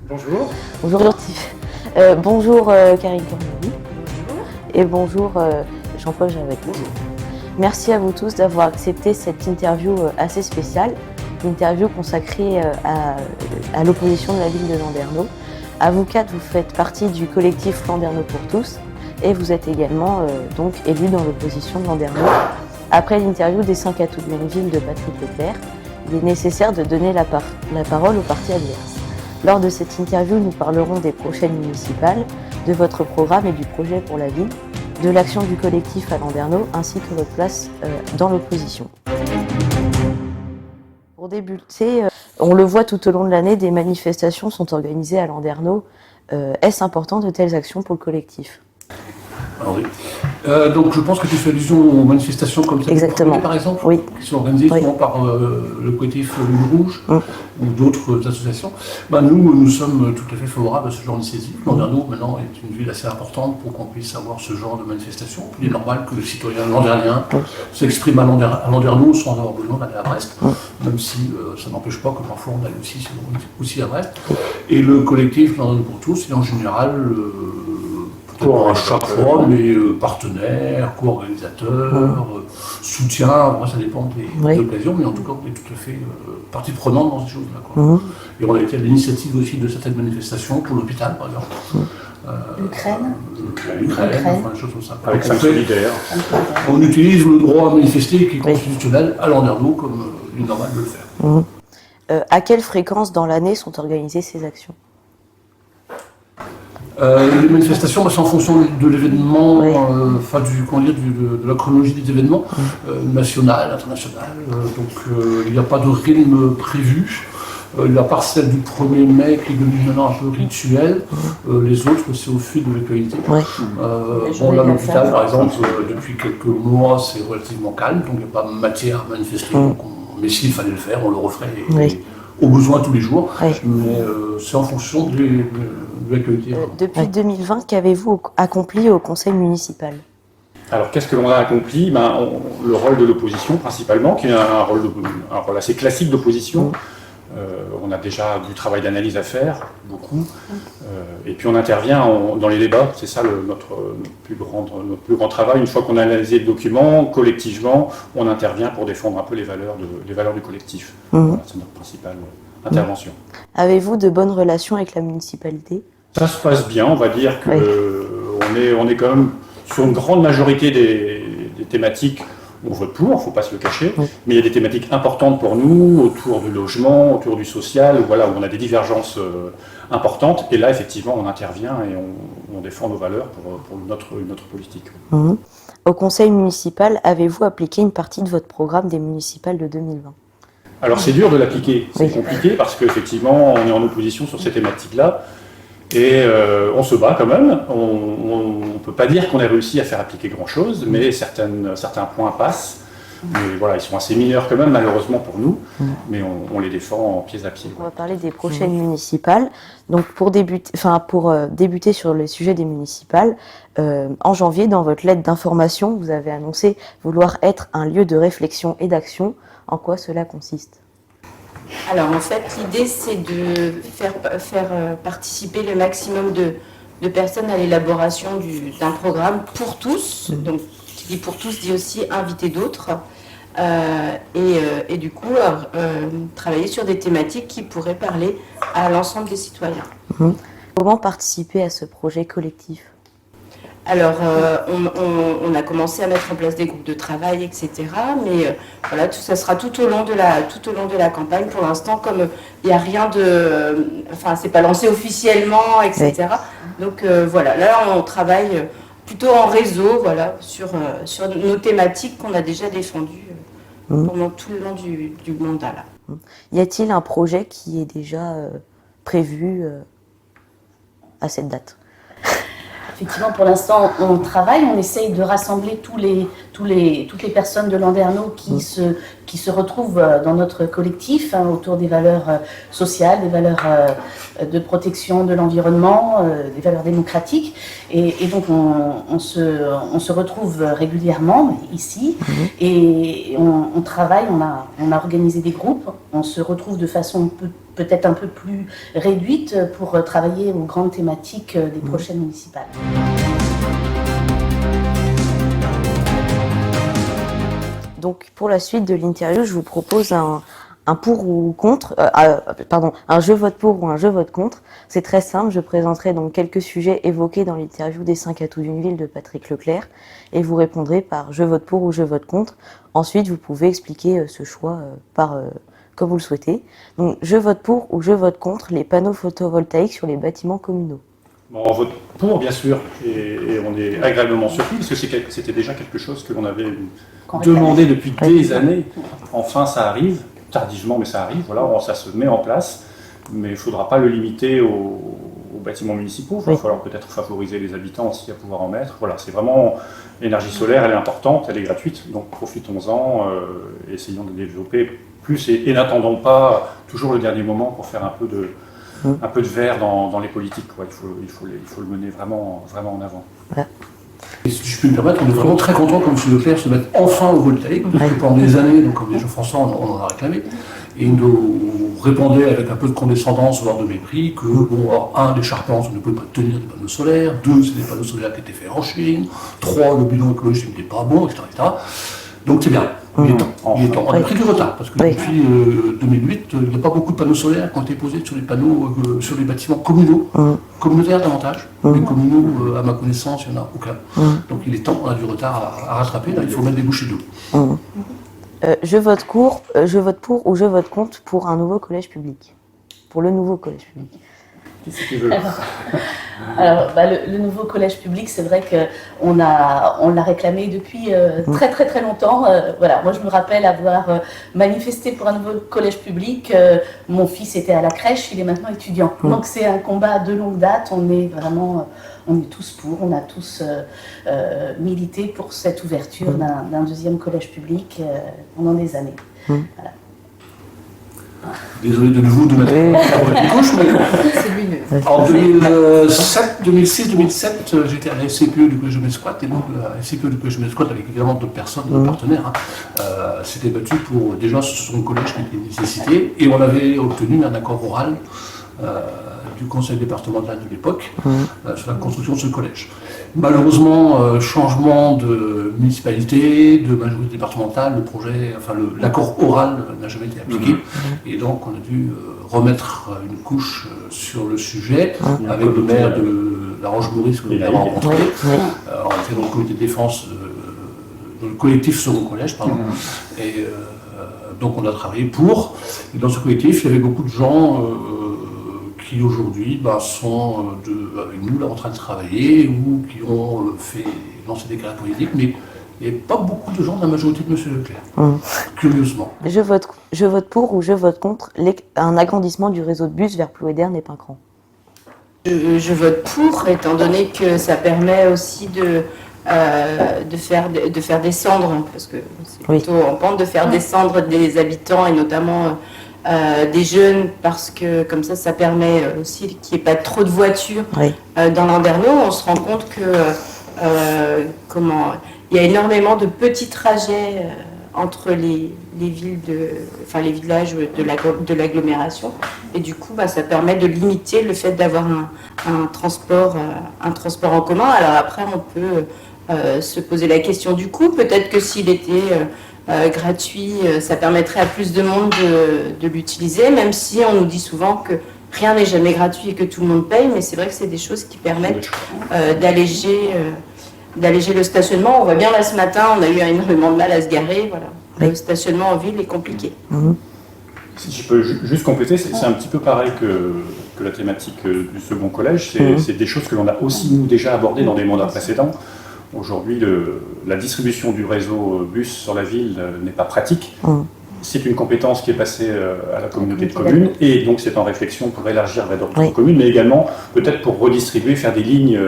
Bonjour. Bonjour bonjour Karine Corneli. Et bonjour Jean-Paul Javet. Merci à vous tous d'avoir accepté cette interview assez spéciale, une interview consacrée à l'opposition de la ville de Landerneau. À vous quatre, vous faites partie du collectif Landerneau pour tous et vous êtes également donc élus dans l'opposition de Landerneau. Après l'interview des 5 atouts de Mainville de Patrick Leclerc, il est nécessaire de donner la parole au parti adverse. Lors de cette interview, nous parlerons des prochaines municipales, de votre programme et du projet pour la ville, de l'action du collectif à Landerneau ainsi que votre place dans l'opposition. Pour débuter, on le voit tout au long de l'année, des manifestations sont organisées à Landerneau. Est-ce important de telles actions pour le collectif ? Alors, oui. Donc je pense que tu fais allusion aux manifestations comme celle Exactement. Par exemple, oui. Qui sont organisées souvent par le collectif Lune Rouge ou d'autres associations. Nous sommes tout à fait favorables à ce genre d'initiative. Landerneau maintenant est une ville assez importante pour qu'on puisse avoir ce genre de manifestation. Il est normal que le citoyen landernien s'exprime à Landerneau sans avoir besoin d'aller à Brest, même si ça n'empêche pas que parfois on aille aussi à Brest. Et le collectif Landerneau pour tous est en général à chaque fois, mais partenaires, co-organisateurs, soutien, ça dépend des occasions, mais en tout cas, on est tout à fait partie prenante dans ces choses-là. Et on a été à l'initiative aussi de certaines manifestations pour l'hôpital, par exemple. L'Ukraine, enfin, des choses comme ça. Avec 5 solidaires. On utilise le droit à manifester qui est constitutionnel à Landerneau, comme il est normal de le faire. À quelle fréquence dans l'année sont organisées ces actions ? Les manifestations, c'est en fonction de l'événement, de la chronologie des événements, national, international. Il n'y a pas de rythme prévu. La part celle du 1er mai qui est devenue maintenant un peu rituelle. Les autres, c'est au fil de l'actualité. Là, l'hôpital, par exemple, depuis quelques mois, c'est relativement calme, donc il n'y a pas matière à manifester. Mais s'il fallait le faire, on le referait. Au besoin tous les jours, mais c'est en fonction de l'actualité. Depuis 2020, qu'avez-vous accompli au conseil municipal ? Alors qu'est-ce que l'on a accompli ? Le rôle de l'opposition principalement, qui est un rôle assez classique d'opposition. On a déjà du travail d'analyse à faire, beaucoup, et puis on intervient dans les débats, c'est ça notre plus grand travail. Une fois qu'on a analysé le document, collectivement, on intervient pour défendre un peu les valeurs du collectif. Voilà, c'est notre principale intervention. Avez-vous de bonnes relations avec la municipalité ? Ça se passe bien, on va dire qu'on est quand même sur une grande majorité des thématiques. On vote pour, il ne faut pas se le cacher, mais il y a des thématiques importantes pour nous, autour du logement, autour du social, où on a des divergences importantes, et là, effectivement, on intervient et on défend nos valeurs pour notre politique. Au conseil municipal, avez-vous appliqué une partie de votre programme des municipales de 2020 ? Alors, c'est dur de l'appliquer, c'est compliqué, parce qu'effectivement, on est en opposition sur ces thématiques-là, et on se bat quand même. On ne peut pas dire qu'on ait réussi à faire appliquer grand-chose, mais certains points passent. Mais voilà, ils sont assez mineurs quand même, malheureusement pour nous, mais on les défend pied à pied. On va parler des prochaines municipales. Donc pour débuter sur le sujet des municipales, en janvier, dans votre lettre d'information, vous avez annoncé vouloir être un lieu de réflexion et d'action. En quoi cela consiste ? Alors en fait, l'idée c'est de faire participer le maximum de personnes à l'élaboration d'un programme pour tous. Donc qui dit pour tous dit aussi inviter d'autres et du coup travailler sur des thématiques qui pourraient parler à l'ensemble des citoyens. Comment participer à ce projet collectif ? Alors, on a commencé à mettre en place des groupes de travail, etc. Mais voilà, ça sera tout au long de la campagne. Pour l'instant, comme il n'y a rien c'est pas lancé officiellement, etc. Donc voilà, là on travaille plutôt en réseau, sur nos thématiques qu'on a déjà défendues pendant tout le long du mandat là. Y a-t-il un projet qui est déjà prévu à cette date ? Effectivement, pour l'instant, on travaille, on essaye de rassembler toutes les personnes de Landerneau qui se retrouvent dans notre collectif autour des valeurs sociales, des valeurs de protection de l'environnement, des valeurs démocratiques. Et donc, on se retrouve régulièrement ici et on travaille, on a organisé des groupes, on se retrouve de façon peut-être un peu plus réduite pour travailler aux grandes thématiques des prochaines municipales. Donc pour la suite de l'interview, je vous propose un pour ou contre, un je vote pour ou un je vote contre. C'est très simple, je présenterai donc quelques sujets évoqués dans l'interview des 5 atouts d'une ville de Patrick Leclerc et vous répondrez par je vote pour ou je vote contre. Ensuite, vous pouvez expliquer ce choix comme vous le souhaitez. Donc je vote pour ou je vote contre les panneaux photovoltaïques sur les bâtiments communaux. Bon, on vote pour, bien sûr, et on est agréablement surpris, parce que c'était déjà quelque chose que l'on avait demandé depuis des années. Enfin, ça arrive, tardivement, mais ça arrive, voilà, ça se met en place, mais il ne faudra pas le limiter aux bâtiments municipaux. Il va falloir peut-être favoriser les habitants aussi à pouvoir en mettre. Voilà, c'est vraiment, l'énergie solaire, elle est importante, elle est gratuite, donc profitons-en, essayons de développer plus, et n'attendons pas toujours le dernier moment pour faire un peu de vert dans les politiques. Quoi. Il faut le mener vraiment en avant. Voilà. Et si je peux me permettre, on est vraiment très content comme M. Leclerc se mette enfin au voltaïque, parce que pendant des années, donc comme les Jean-François, on en a réclamé, et il nous répondait avec un peu de condescendance, voire de mépris, que, bon, alors, les charpentes ne pouvaient pas tenir des panneaux solaires, 2, c'est des panneaux solaires qui étaient faits en Chine, 3, le bilan écologique n'était pas bon, etc. Donc c'est bien, il est temps. On a pris du retard, parce que depuis 2008, il n'y a pas beaucoup de panneaux solaires qui ont été posés sur les panneaux, sur les bâtiments communaux, communautaires davantage, mais communaux, à ma connaissance, il n'y en a aucun. Donc il est temps, on a du retard à rattraper, là il faut mettre des bouchées d'eau. Je vote pour ou je vote contre pour un nouveau collège public, pour le nouveau collège public. Qu'est-ce que tu veux ? Alors, le nouveau collège public, c'est vrai qu'on l'a réclamé depuis très très très longtemps. Voilà, moi je me rappelle avoir manifesté pour un nouveau collège public. Mon fils était à la crèche, il est maintenant étudiant. Donc c'est un combat de longue date. On est tous pour, on a tous milité pour cette ouverture d'un deuxième collège public pendant des années. Voilà. Désolé de nouveau de mettre une couche, mais en 2007, 2006, 2007, j'étais à la SCPE du Collège de Mesquat, et donc la SCPE du Collège de Mesquat, avec évidemment d'autres personnes, d'autres partenaires, s'était battu pour déjà son collège qui était une nécessité, et on avait obtenu un accord oral du conseil départemental de l'époque sur la construction de ce collège. Malheureusement, changement de municipalité, de majorité départementale, le projet, l'accord oral n'a jamais été appliqué, et donc on a dû remettre une couche sur le sujet avec le maire de la Roche-Maurice que nous avons rencontré. On était dans le comité de défense, dans le collectif Second Collège, pardon, et donc on a travaillé pour. Et dans ce collectif, il y avait beaucoup de gens qui aujourd'hui sont avec nous là, en train de travailler ou qui ont lancé des carrières politiques, mais il n'y avait pas beaucoup de gens de la majorité de M. Leclerc, curieusement. Je vote pour ou je vote contre un agrandissement du réseau de bus vers Plouéderne et Pincran. Je vote pour, étant donné que ça permet aussi de faire descendre, parce que c'est plutôt en pente, de faire descendre des habitants et notamment des jeunes, parce que comme ça permet aussi qu'il n'y ait pas trop de voitures dans Landerneau. On se rend compte que il y a énormément de petits trajets entre les villages de l'agglomération, et du coup ça permet de limiter le fait d'avoir un transport en commun. Alors après on peut se poser la question du coût. Peut-être que s'il était gratuit, ça permettrait à plus de monde de l'utiliser, même si on nous dit souvent que rien n'est jamais gratuit et que tout le monde paye, mais c'est vrai que c'est des choses qui permettent d'alléger le stationnement. On voit bien là ce matin, on a eu énormément de mal à se garer. Voilà. Le stationnement en ville est compliqué. Si je peux juste compléter, c'est un petit peu pareil que la thématique du second collège. C'est des choses que l'on a aussi nous déjà abordées dans des mandats précédents. Aujourd'hui, la distribution du réseau bus sur la ville n'est pas pratique. C'est une compétence qui est passée à la communauté de communes, et donc c'est en réflexion pour élargir vers d'autres communes, mais également peut-être pour redistribuer, faire des lignes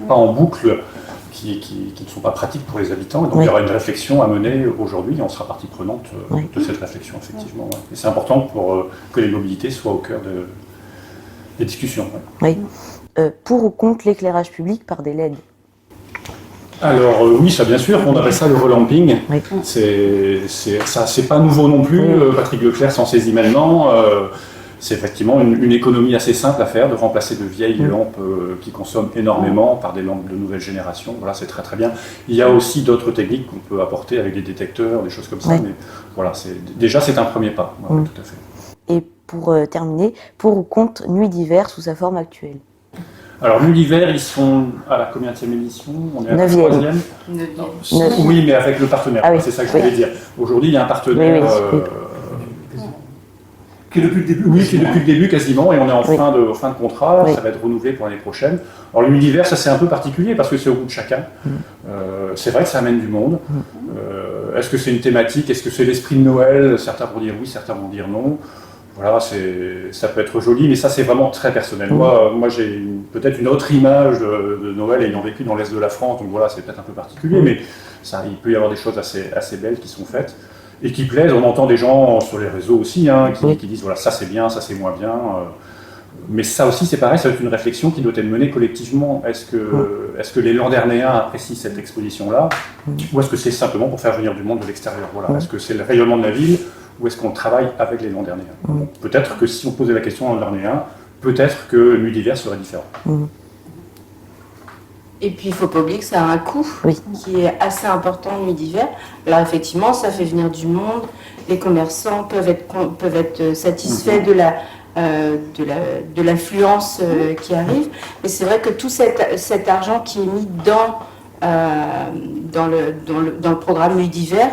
pas en boucle qui ne sont pas pratiques pour les habitants. Et donc il y aura une réflexion à mener aujourd'hui, et on sera partie prenante de cette réflexion, effectivement. Et c'est important pour que les mobilités soient au cœur des discussions. Pour ou contre l'éclairage public par des LED? Alors oui, ça bien sûr, on appelle ça le relamping. C'est pas nouveau non plus. Patrick Leclerc s'en saisit maintenant. c'est effectivement une économie assez simple à faire, de remplacer de vieilles lampes qui consomment énormément par des lampes de nouvelle génération. Voilà, c'est très très bien. Il y a aussi d'autres techniques qu'on peut apporter avec des détecteurs, des choses comme ça, mais voilà, c'est un premier pas. Voilà, tout à fait. Et pour terminer, pour ou contre Nuit d'hiver sous sa forme actuelle? Alors, Nuit d'hiver, ils sont à la combienième édition? On est à la 9e. 3e. Oui, mais avec le partenaire, Ah oui. c'est ça que je voulais dire. Aujourd'hui, il y a un partenaire qui est depuis le début. Oui, qui est depuis le début quasiment, et on est en fin de contrat, ça va être renouvelé pour l'année prochaine. Alors, Nuit d'hiver, ça c'est un peu particulier parce que c'est au goût de chacun. C'est vrai que ça amène du monde. Est-ce que c'est une thématique? Est-ce que c'est l'esprit de Noël? Certains vont dire oui, certains vont dire non. Voilà, ça peut être joli, mais ça c'est vraiment très personnel. Moi j'ai peut-être une autre image de Noël ayant vécu dans l'Est de la France, donc voilà, c'est peut-être un peu particulier, mais ça, il peut y avoir des choses assez belles qui sont faites et qui plaisent. On entend des gens sur les réseaux aussi qui disent voilà, ça c'est bien, ça c'est moins bien. Mais ça aussi c'est pareil, ça va être une réflexion qui doit être menée collectivement. Est-ce que les Landernais apprécient cette exposition-là, ou est-ce que c'est simplement pour faire venir du monde de l'extérieur? Voilà. Est-ce que c'est le rayonnement de la ville, ou est-ce qu'on travaille avec les Landernais? Peut-être que si on posait la question aux Landernais, peut-être que Nuit d'hiver serait différent. Et puis, il ne faut pas oublier que ça a un coût qui est assez important, Nuit d'hiver. Alors, effectivement, ça fait venir du monde. Les commerçants peuvent être satisfaits de l'affluence qui arrive. Mais c'est vrai que tout cet argent qui est mis dans le programme Nuit d'hiver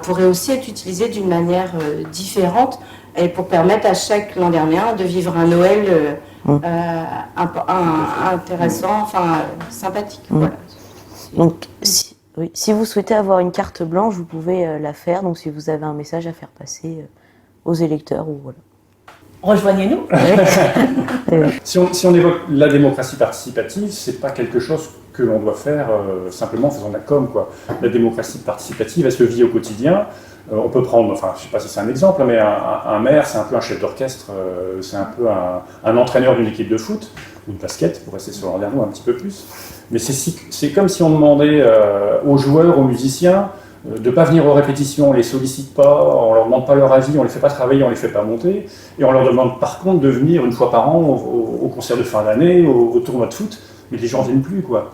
pourrait aussi être utilisé d'une manière différente et pour permettre à chaque Landernien de vivre un Noël intéressant, sympathique. Voilà. Donc, si vous souhaitez avoir une carte blanche, vous pouvez la faire. Donc, si vous avez un message à faire passer aux électeurs, ou voilà. Rejoignez-nous. Si on évoque la démocratie participative, c'est pas quelque chose que l'on doit faire simplement en faisant de la com, quoi. La démocratie participative, elle se vit au quotidien. On peut prendre, je ne sais pas si c'est un exemple, mais un maire, c'est un peu un chef d'orchestre, c'est un peu un entraîneur d'une équipe de foot, ou de basket, pour rester sur l'Anderno un petit peu plus. Mais c'est comme si on demandait aux joueurs, aux musiciens, de ne pas venir aux répétitions, on ne les sollicite pas, on ne leur demande pas leur avis, on ne les fait pas travailler, on ne les fait pas monter, et on leur demande par contre de venir une fois par an au concert de fin d'année, au tournoi de foot, mais les gens ne viennent plus, quoi.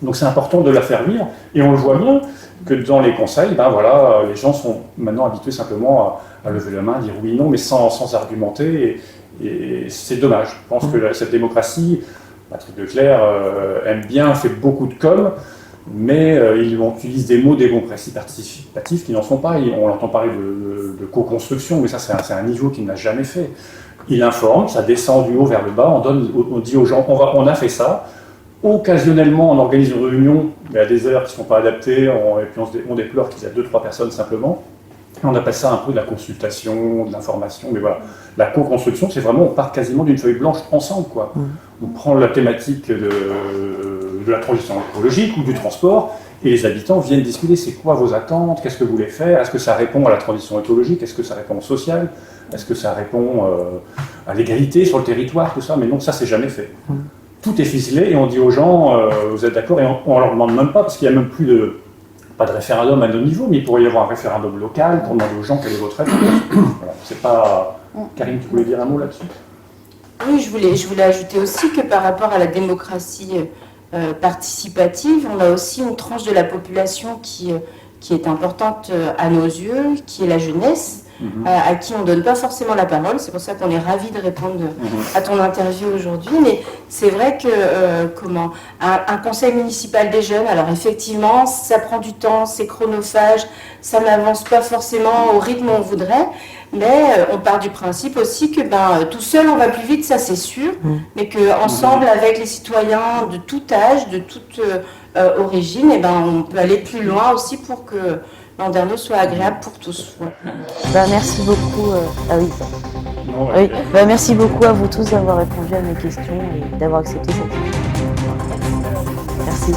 Donc c'est important de la faire vivre, et on le voit bien que dans les conseils, les gens sont maintenant habitués simplement à lever la main, à dire oui, non, mais sans argumenter, et c'est dommage. Je pense que cette démocratie, Patrick Leclerc aime bien, fait beaucoup de com', mais ils utilisent des mots démocratie participative qui n'en sont pas. On entend parler de co-construction, mais ça c'est un niveau qu'il n'a jamais fait. Il informe, ça descend du haut vers le bas, on dit aux gens on a fait ça. Occasionnellement, on organise une réunion, mais à des heures qui ne sont pas adaptées, et puis on déplore qu'il y a 2-3 personnes simplement. Et on appelle ça un peu de la consultation, de l'information, mais voilà. La co-construction, c'est vraiment, on part quasiment d'une feuille blanche ensemble, quoi. On prend la thématique de la transition écologique ou du transport, et les habitants viennent discuter, c'est quoi vos attentes, qu'est-ce que vous voulez faire, est-ce que ça répond à la transition écologique, est-ce que ça répond au social, est-ce que ça répond à l'égalité sur le territoire, tout ça, mais non, ça c'est jamais fait. Tout est ficelé et on dit aux gens, vous êtes d'accord, et on leur demande même pas, parce qu'il n'y a même plus pas de référendum à nos niveaux, mais il pourrait y avoir un référendum local pour demander aux gens quelle est votre avis. Voilà, c'est pas... Karine, tu voulais dire un mot là-dessus? Oui, je voulais ajouter aussi que par rapport à la démocratie participative, on a aussi une tranche de la population qui est importante à nos yeux, qui est la jeunesse, à qui on ne donne pas forcément la parole. C'est pour ça qu'on est ravis de répondre à ton interview aujourd'hui. Mais c'est vrai que un conseil municipal des jeunes, alors effectivement, ça prend du temps, c'est chronophage, ça n'avance pas forcément au rythme où on voudrait. Mais on part du principe aussi que tout seul on va plus vite, ça c'est sûr, mais qu'ensemble avec les citoyens de tout âge, de toute origine, on peut aller plus loin aussi pour que Landerneau soit agréable pour tous. Merci beaucoup. Merci beaucoup à vous tous d'avoir répondu à mes questions et d'avoir accepté cette invitation. Merci.